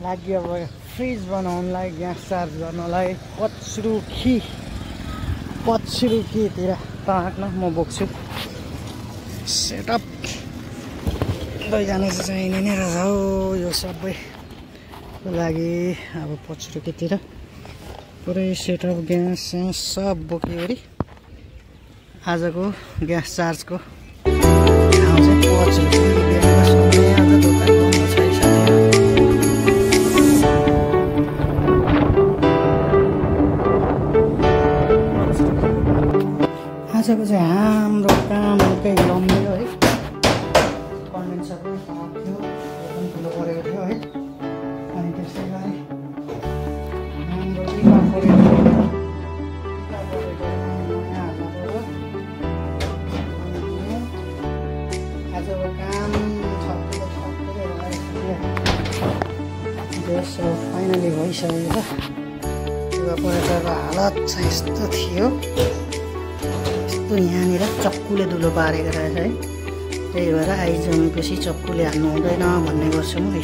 लाग्यो अब fridge बनाउनलाई gas charge गर्नलाई पछिरुकीतिर ताक्न म बोक्छु सेटअप दुईजना चाहिने नै रहेछ हौ यो सबैको लागि अब पछिरुकीतिर पुरै सेटअप ग्यास सब बोकिवरी आजको ग्यास चार्जको ठाउँ चाहिँ पछिरुकी बिहान समय आज दोकान बन्द छ आजको चाहिँ हाम्रो काम निकै लम्ब्यो है कन्डेन्सर पनि पाक्यो पनि ठुलो परेको थियो है अनि त्यसै गरी हाम्रो आजको काम थप्दै फाइनली भइसकेको छ इभापोरेटरको हालत चाहिँ यस्तो थियो यहाँनिर चक्कुले धुलो पारेको रहेछ है त्यही भएर आइस जमेपछि चक्कुले हाल्नु हुँदैन भन्ने गर्छु म है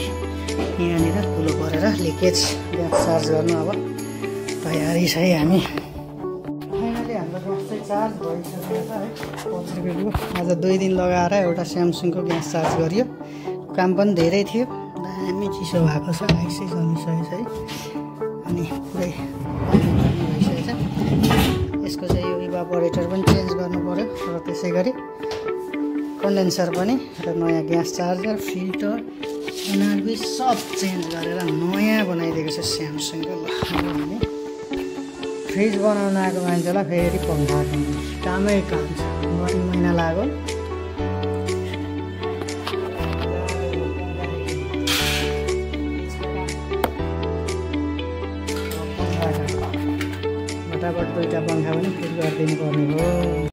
यहाँनिर धुलो परेर लिकेज ग्यास चार्ज गर्नु अब तयारी छ है हामी फाइनली हाम्रो ग्यास चाहिँ चार्ज भइसकेको छ है 5 रुपियाँको आज 2 दिन लगाएर एउटा स्यामसङको ग्यास चार्ज गरियो काम पनि धेरै थियो दामी चिसो भएको छ आइसै जमिसकेको छ है अनि पुरै भइसकेको छ यसको चाहिँ यो इभापोरेटर पनि चेन्ज गर्नु पर्यो र त्यसै गरी कन्डेन्सर पनि र नयाँ ग्यास चार्जर फिल्टर एनआरबी सब चेन्ज गरेर नयाँ बनाइदिएको छ स्यामसङको ल भने फ्रिज बनाउन आएको मान्छेलाई फेरि पङ्खा कामै काम छ 1 महिना लाग्यो फटाफट 2टा पङ्खा पनि फिट गरिदिनु पर्ने हो